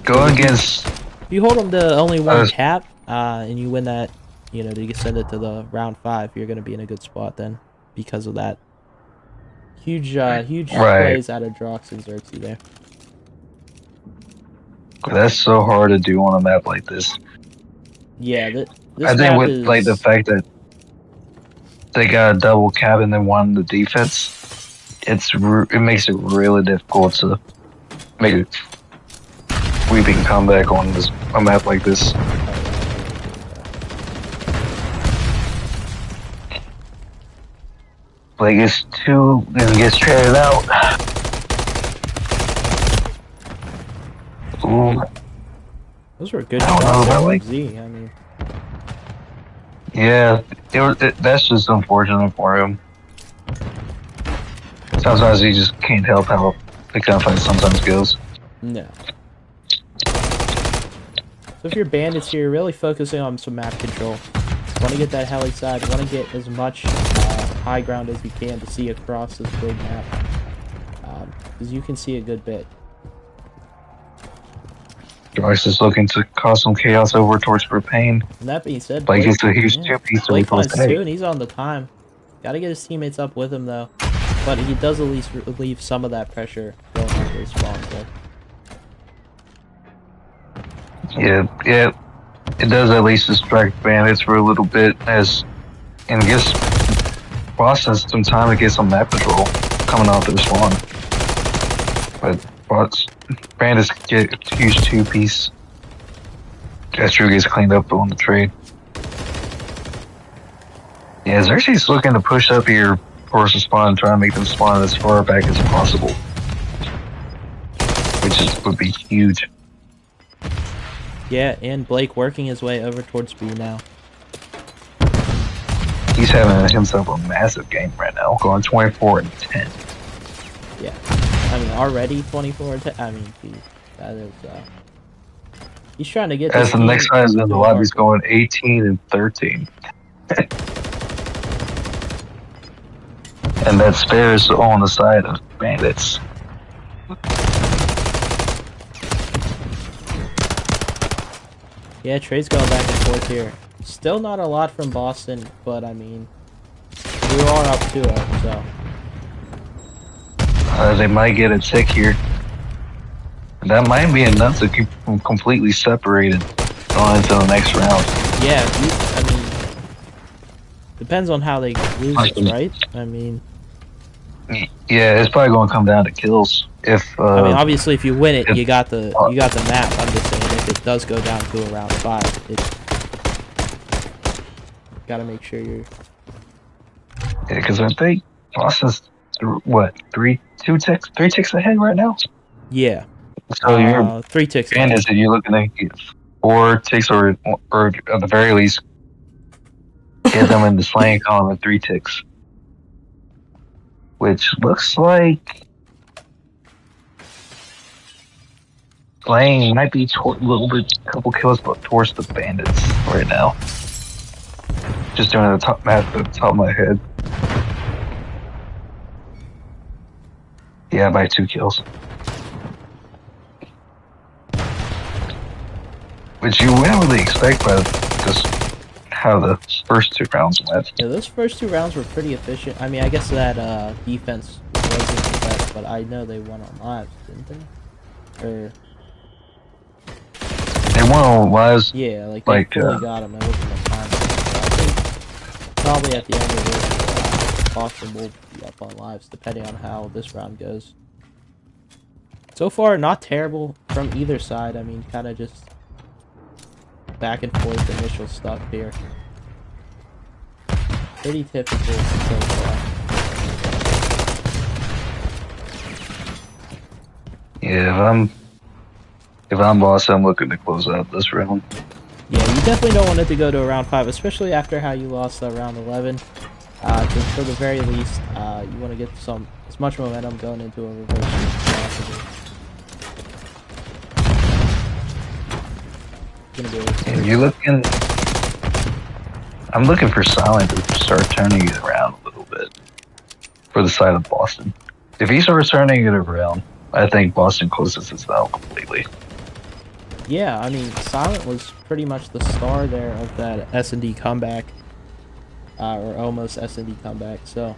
Going against... If you hold them to only one tap, and you win that, you know, to send it to the round 5, you're going to be in a good spot then. Because of that. Huge plays out of Drox and Xerxes there. That's so hard to do on a map like this. Yeah, this I think with like the fact that they got a double cap and then won the defense, it makes it really difficult to make a sweeping comeback on a map like this. Blake gets two and gets traded out. Ooh. Those were good shots from Z. I mean, yeah, that's just unfortunate for him. Sometimes he just can't help how the gunfight sometimes goes. No. So if you're bandits here, you're really focusing on some map control. Want to get that heli side. Want to get as much high ground as you can to see across this big map, because you can see a good bit. Joyce is looking to cause some chaos over towards Propane. And that being said, Blake gets a huge 2-piece. Blake finds 2 and he's on the time. Got to get his teammates up with him though, but he does at least relieve some of that pressure going after his spawn. So. Yeah, it does at least distract bandits for a little bit, and gives Boston some time to get some map control coming off their spawn. But bandits get a huge 2-piece. That true gets cleaned up on the trade. Yeah, Xerxes looking to push up here, force a spawn, and try to make them spawn as far back as possible, which would be huge. Yeah, and Blake working his way over towards B now. He's having himself a massive game right now, going 24-10. Yeah, I mean already 24-10. I mean, that is. He's trying to get. As the next guy is in the lobby's going 18-13. And that's Ferris on the side of bandits. Yeah, trades going back and forth here. Still not a lot from Boston, but I mean, we are up 2-0, so. They might get a tick here. That might be enough to keep them completely separated going into the next round. Yeah, I mean, depends on how they lose this, right? I mean, yeah, it's probably going to come down to kills. I mean, obviously, if you win it, you got the map. I'm just saying, if it does go down to a round 5, it gotta make sure you're. Yeah, because I think Boston's three ticks ahead right now. Yeah. So you're 3 ticks. Bandits, and you're looking at 4 ticks, or at the very least, get them in the slaying column at 3 ticks, which looks like slaying might be a little bit, couple kills, but towards the Bandits right now. Just doing the top math at the top of my head. Yeah, by 2 kills. Which you wouldn't really expect by just how the first 2 rounds went. Yeah, those first 2 rounds were pretty efficient. I mean, I guess that defense wasn't the best, but I know they won on lives, didn't they? Or they won on lives. Yeah, like they fully got them. It wasn't a time. So I think probably at the end of this, Boston will be up on lives, depending on how this round goes. So far, not terrible from either side. I mean, kind of just back and forth initial stuff here. Pretty typical so far. Yeah, if I'm Boston, I'm looking to close out this round. Yeah, you definitely don't want it to go to a round 5, especially after how you lost round 11. For the very least, you want to get as much momentum going into a reverse as possible. And you're looking. I'm looking for Silent to start turning it around a little bit for the side of Boston. If he starts turning it around, I think Boston closes this out completely. Yeah, I mean, Silent was pretty much the star there of that S&D comeback, or almost S&D comeback. So a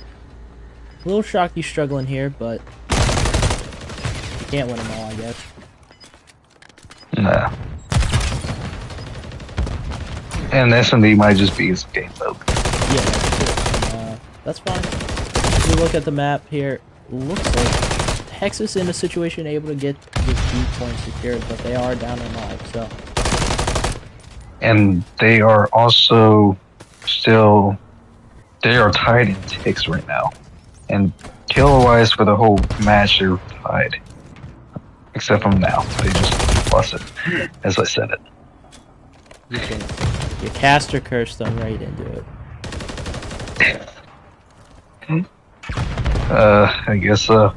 little shocked he's struggling here, but you can't win them all, I guess. Nah. And S&D might just be his game mode. Yeah, that's true. That's fine. If you look at the map here, looks like Texas in a situation able to get this B point secured, but they are down in life, so. And they are also still, they are tied in ticks right now. And kill-wise for the whole match, they're tied. Except from now. They just plus it, as I said it. You caster curse them right into it. I guess so.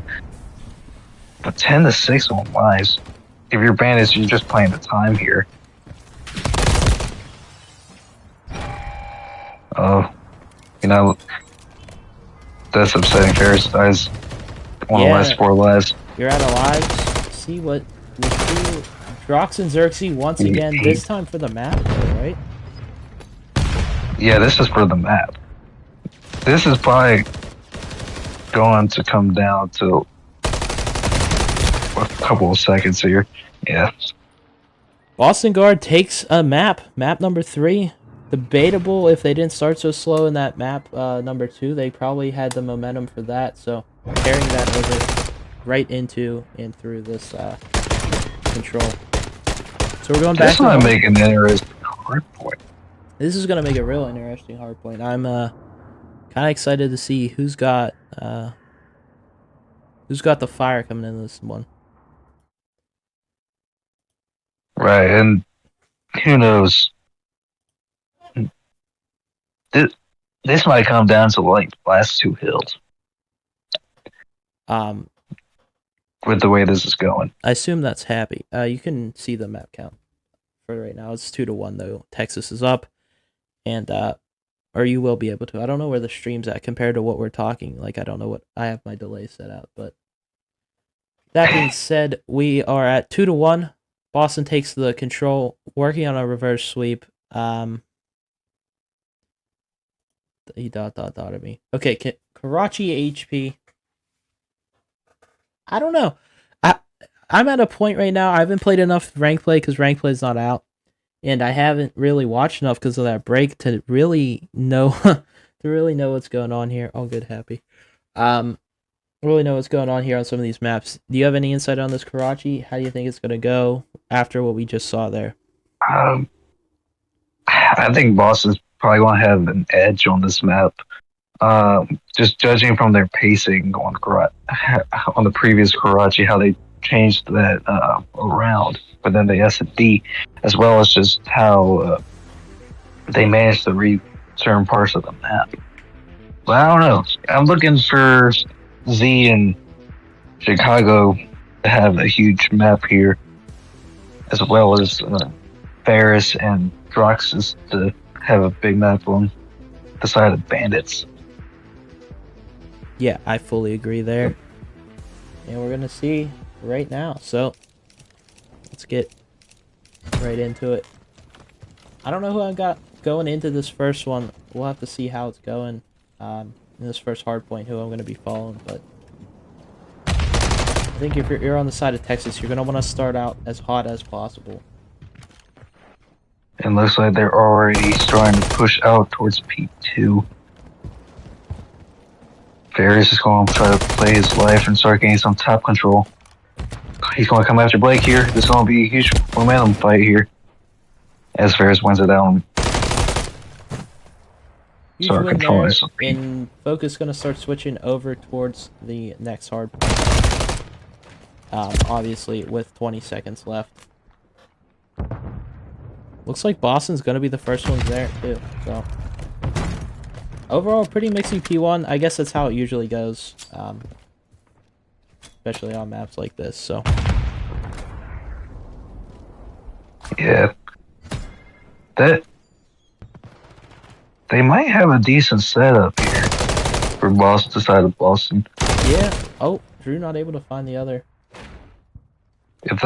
But 10-6 on lives. If you're Bandits, you're just playing the time here. Oh, you know, that's upsetting. Ferris dies one of the last 4 lives. You're out of lives. See what we do. Drox and Xerxes once again, this time for the map, though, right? Yeah, this is for the map. This is probably going to come down to a couple of seconds here. Yeah. Boston Guard takes a map. Map number 3. Debatable if they didn't start so slow in that map number 2. They probably had the momentum for that. So carrying that over right into and through this control. So we're going back. This might make an interesting hard point. This is going to make a real interesting hard point. I'm kind of excited to see who's got the fire coming in this one. Right, and who knows? This might come down to like the last 2 hills. With the way this is going, I assume that's happy. You can see the map count for right now. It's 2-1 though. Texas is up, and or you will be able to. I don't know where the stream's at compared to what we're talking. Like, I don't know what I have my delay set out, but that being said, we are at 2-1. Boston takes the control, working on a reverse sweep. He dot at me. Okay, Karachi HP. I don't know. I'm at a point right now. I haven't played enough rank play because rank play is not out, and I haven't really watched enough because of that break to really know what's going on here. Oh, good, happy. Really know what's going on here on some of these maps. Do you have any insight on this Karachi? How do you think it's gonna go after what we just saw there? I think Boston's probably going to have an edge on this map. Just judging from their pacing on the previous Karachi, how they changed that around, but then the S&D, as well as just how they managed to read certain parts of the map. But I don't know. I'm looking for Z and Chicago to have a huge map here, as well as Ferris and Droxus to have a big map on the side of Bandits. Yeah, I fully agree there. And we're going to see right now. So, let's get right into it. I don't know who I've got going into this first one. We'll have to see how it's going in this first hardpoint, who I'm going to be following. But I think if you're on the side of Texas, you're going to want to start out as hot as possible. It looks like they're already starting to push out towards P2. Ferris is going to try to play his life and start getting some top control. He's going to come after Blake here. This is going to be a huge momentum fight here, as Ferris wins it out. Huge win there, and Focus going to start switching over towards the next hard. Obviously, with 20 seconds left. Looks like Boston's going to be the first ones there, too. So, overall, pretty mixy P1. I guess that's how it usually goes. Especially on maps like this, so. Yeah. They might have a decent setup here for Boston, the side of Boston. Yeah. Oh, Drew not able to find the other. If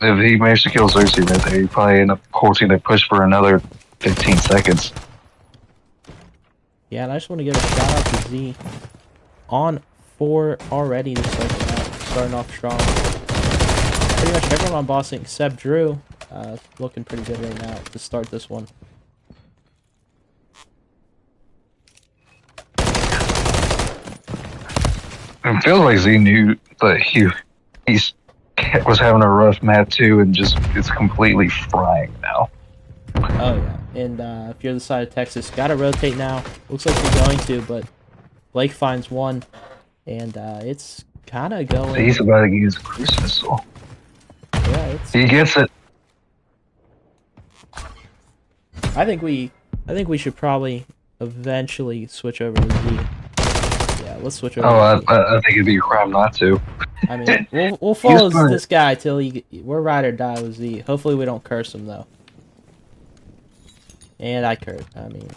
he managed to kill Xerxes right there, he'd probably end up holding the push for another 15 seconds. Yeah, and I just want to give a shout out to Z on 4 already to start the map, starting off strong. Pretty much everyone on Boston except Drew, looking pretty good right now to start this one. It feels like Z knew that he was having a rough map too, and just it's completely frying now. Oh yeah, and if you're the side of Texas, gotta rotate now. Looks like you're going to, but Blake finds one, and it's kind of going. He's about to get his cruise missile. Yeah, he gets it. I think we should probably eventually switch over to Z. Yeah, let's switch over. Oh, I think it'd be a crime not to. I mean, we'll follow this guy till we're ride or die with Z. Hopefully we don't curse him though. And I curse. I mean,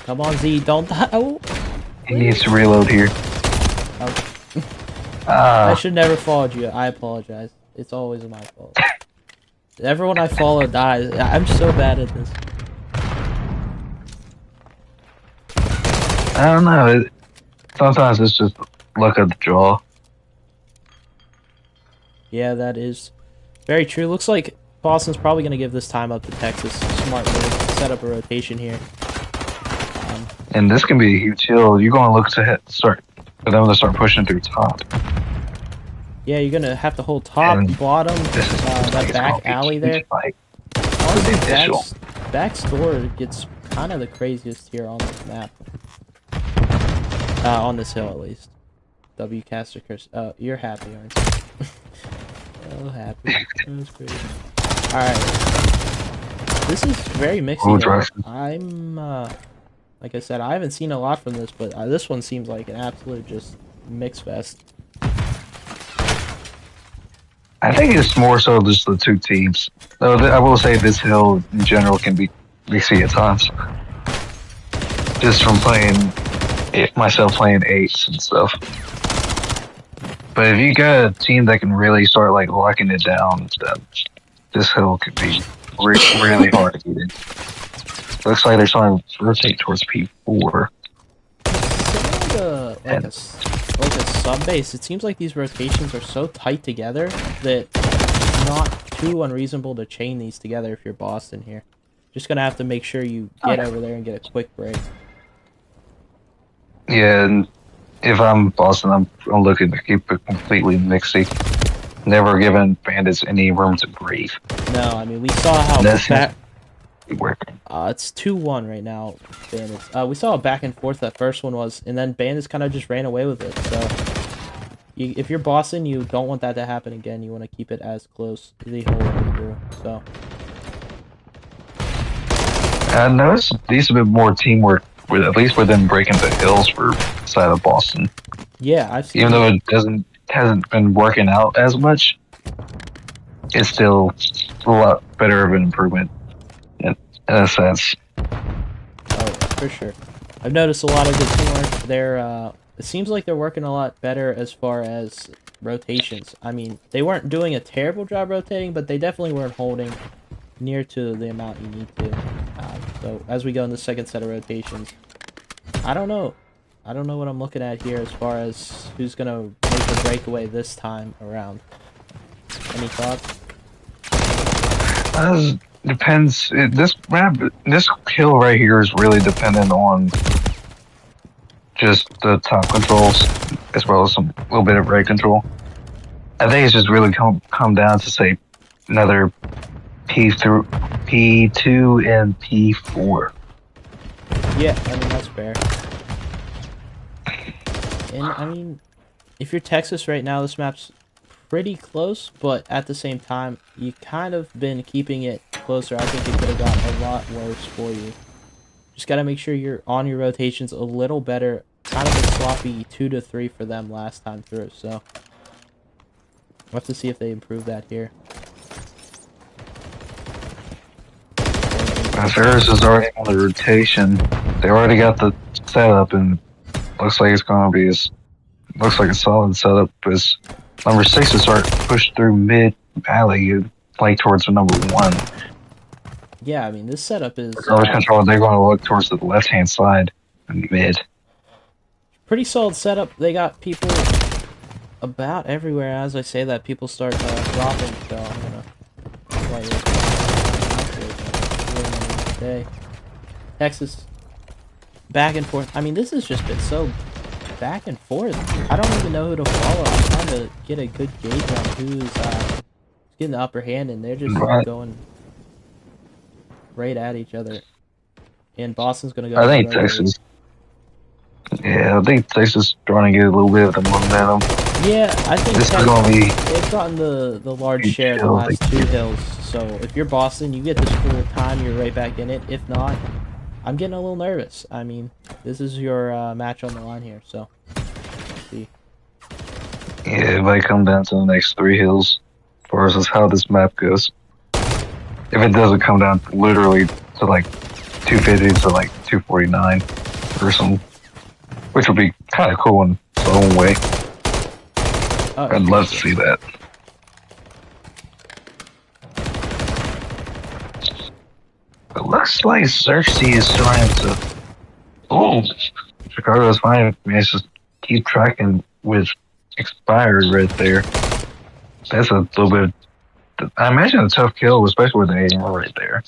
come on Z, don't die. Oh, he needs to reload here. I should never followed you. I apologize. It's always my fault. Everyone I follow dies. I'm so bad at this. I don't know. Sometimes it's just luck of the draw. Yeah, that is very true. Looks like Boston's probably going to give this time up to Texas. Smart move. Set up a rotation here. And this can be a huge hill. You're going to look to start for them to start pushing through top. Yeah, you're going to have to hold top, and bottom, that back alley there. Honestly, back store gets kind of the craziest here on this map. On this hill, at least. W-Caster Curse. Oh, you're happy, aren't you? Oh, happy. That's great. Alright. This is very mixy. I'm, like I said, I haven't seen a lot from this, but this one seems like an absolute just mix fest. I think it's more so just the two teams. Though I will say this hill in general can be mixy at times. Just from myself playing eights and stuff. But if you got a team that can really start like locking it down, then this hill could be really hard to get in. Looks like they're trying to rotate towards P4. Similar to like a sub base, it seems like these rotations are so tight together that it's not too unreasonable to chain these together if you're Boston here. Just gonna have to make sure you get over there and get a quick break. Yeah, and if I'm Boston, I'm looking to keep it completely mixy. Never giving bandits any room to breathe. No, I mean, we saw how working. It's 2-1 right now, bandits. We saw a back and forth that first one was, and then bandits kind of just ran away with it. So, if you're Boston, you don't want that to happen again. You want to keep it as close the whole way through. So, I noticed these have been more teamwork, with at least within breaking the hills for side of Boston. Yeah, I've seen. Even though it hasn't been working out as much, it's still a lot better of an improvement in a sense. Oh, for sure. I've noticed a lot of good teamwork. It seems like they're working a lot better as far as rotations. I mean, they weren't doing a terrible job rotating, but they definitely weren't holding near to the amount you need to. So as we go in the second set of rotations, I don't know what I'm looking at here as far as who's gonna make the breakaway this time around. Any thoughts? Depends. This kill right here is really dependent on just the top controls as well as a little bit of raid control. I think it's just really come down to say another P2 and P4. Yeah, I mean that's fair. And I mean, if you're Texas right now, this map's pretty close, but at the same time, you kind of been keeping it closer. I think it could have gotten a lot worse for you. Just got to make sure you're on your rotations a little better. Kind of a sloppy 2 to 3 for them last time through, so we'll have to see if they improve that here. Ferris is already on the rotation. They already got the setup, and looks like it's going to be looks like a solid setup. As number 6 is start pushed through mid alley and play towards the number 1. Yeah, I mean this setup is control. They're going to look towards the left hand side and mid. Pretty solid setup. They got people about everywhere. As I say that, people start dropping. So I'm gonna play it. Texas back and forth. I mean, this has just been so back and forth. I don't even know who to follow. I'm trying to get a good gauge on who's getting the upper hand, and they're just going right at each other. And Boston's gonna go. I think Texas. Yeah, I think Texas is trying to get a little bit of the momentum. Yeah, I think this is going to be. They've gotten the large share of the last 2 hills. So if you're Boston, you get this full time, you're right back in it. If not, I'm getting a little nervous. I mean, this is your match on the line here, so let's see. Yeah, it might come down to the next 3 hills as far as how this map goes. If it doesn't come down literally to like 250 to like 249 or something, which would be kind of cool in its own way. Oh, I'd love to see that. It looks like Xerxes is trying to. Oh, Chicago's fine. Managed to keep tracking with expired right there. That's a little bit. I imagine a tough kill, especially with the AR right there.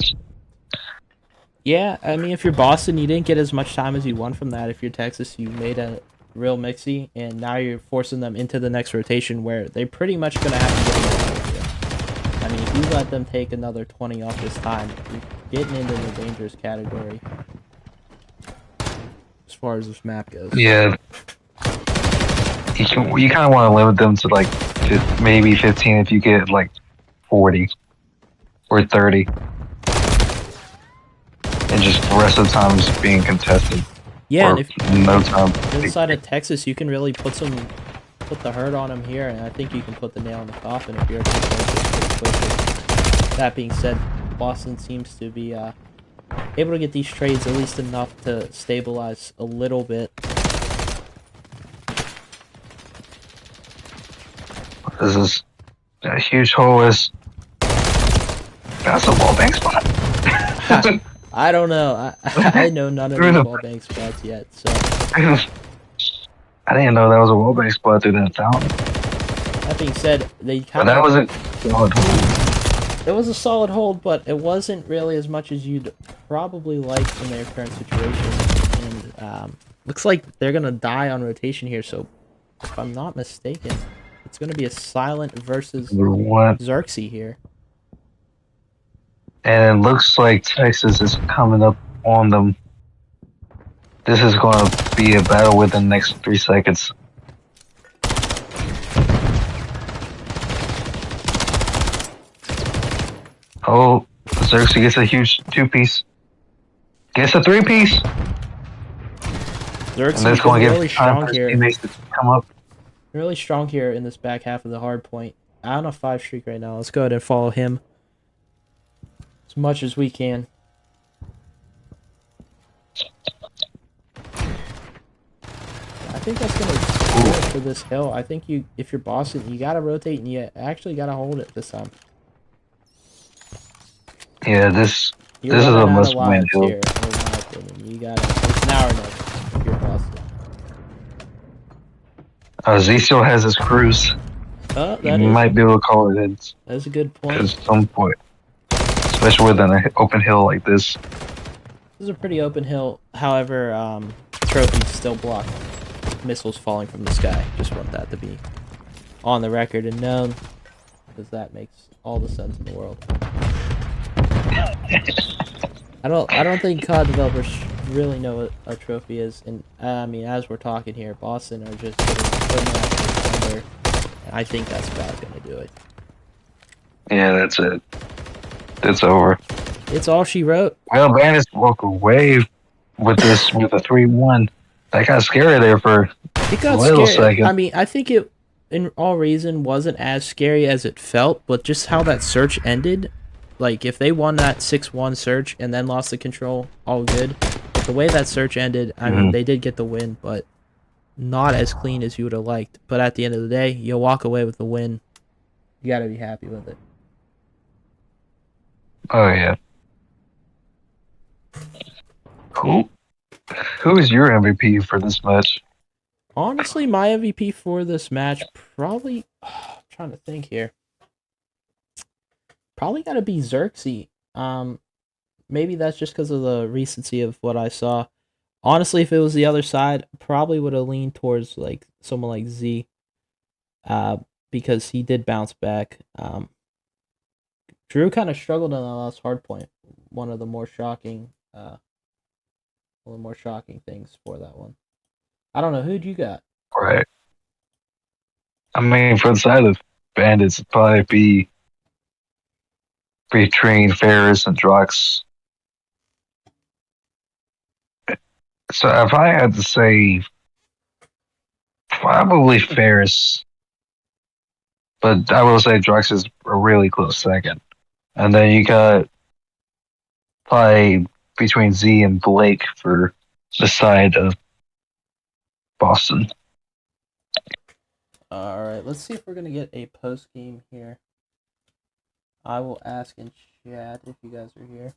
Yeah, I mean, if you're Boston, you didn't get as much time as you won from that. If you're Texas, you made a real mixy, and now you're forcing them into the next rotation where they're pretty much going to have to get it. I mean, if you let them take another 20 off this time, you're getting into the dangerous category as far as this map goes. Yeah. You kind of want to limit them to like maybe 15 if you get like 40 or 30. And just the rest of the time just being contested. Yeah, and if no time. inside of Texas, you can really put the hurt on them here, and I think you can put the nail in the coffin if you're able to pretty quickly. That being said, Boston seems to be able to get these trades at least enough to stabilize a little bit. This is a huge hole. Is That's a wallbang spot. I don't know. I know none of these wall bank spots yet, so. I didn't know that was a wallbang spot through that fountain. That being said, they But kind that of. wasn't solid. It was a solid hold, but it wasn't really as much as you'd probably like in their current situation. And looks like they're gonna die on rotation here. So, if I'm not mistaken, it's gonna be a silent versus One. Xerxes here. And it looks like Texas is coming up on them. This is going to be a battle within the next 3 seconds. Oh, Xerxes gets a huge 2-piece. Gets a 3-piece. Xerxes And that's going to really give time strong for his here. teammates to come up. Really strong here in this back half of the hard point. On a 5 streak right now. Let's go ahead and follow him as much as we can. I think that's gonna do it for this hill. I think if you're Boston, you gotta rotate and you actually gotta hold it this time. Yeah, this You're is a running out of must-win lives hill. here, in my opinion. You gotta. It's now or never if you're Boston. Z still has his cruise. Oh, He might be able to call it in that's a good point. at some point, especially within an open hill like this. This is a pretty open hill. However, trophies still block missiles falling from the sky. Just want that to be on the record and known, because that makes all the sense in the world. I don't think COD developers really know what a trophy is, and I mean, as we're talking here, Boston are just putting it out there, and I think that's about gonna do it. Yeah, that's it. It's over. It's all she wrote. Well, Bandits walk away with this with a 3-1. That got scary there for It got a little second. I mean, I think it, in all reason, wasn't as scary as it felt, but just how that search ended, like, if they won that 6-1 search and then lost the control, all good. But the way that search ended, I mean, they did get the win, but not as clean as you would have liked. But at the end of the day, you'll walk away with the win. You gotta be happy with it. Oh, yeah. Cool. Who is your MVP for this match? Honestly, my MVP for this match probably... I'm trying to think here. Probably gotta be Xerxes. Maybe that's just because of the recency of what I saw. Honestly, if it was the other side, probably would have leaned towards like someone like Z. Because he did bounce back. Drew kind of struggled on the last hard point. One of the more shocking things for that one. I don't know, who'd you got? Right. I mean, for the side of Bandits, it'd probably be between Ferris and Drox. So if I had to say, probably Ferris. But I will say Drox is a really close second. And then you got probably between Z and Blake for the side of Boston. Alright, let's see if we're going to get a post game here. I will ask in chat if you guys are here.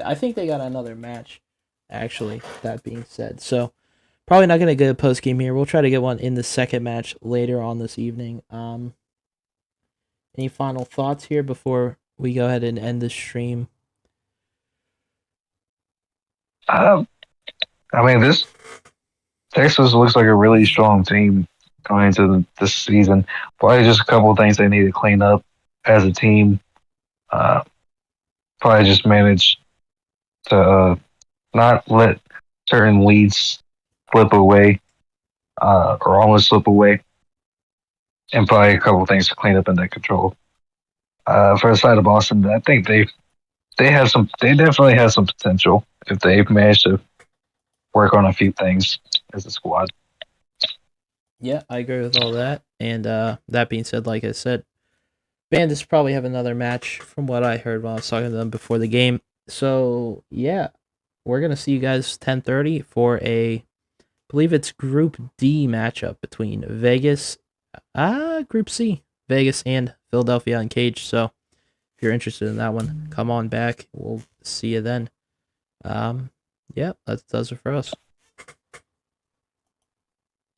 I think they got another match, actually, that being said. So, probably not going to get a post game here. We'll try to get one in the second match later on this evening. Any final thoughts here before we go ahead and end the stream? I mean, this Texas looks like a really strong team going into this season. Probably just a couple of things they need to clean up as a team. Probably just manage to not let certain leads slip away or almost slip away. And probably a couple of things to clean up in that control. For the side of Boston, I think they definitely have some potential if they manage to work on a few things as a squad. Yeah, I agree with all that. And that being said, like I said, Bandits probably have another match from what I heard while I was talking to them before the game. So, yeah, we're going to see you guys 10:30 for I believe it's Group D matchup between Group C, Vegas and Philadelphia and Cage. So, if you're interested in that one, come on back. We'll see you then. Yeah, that does it for us.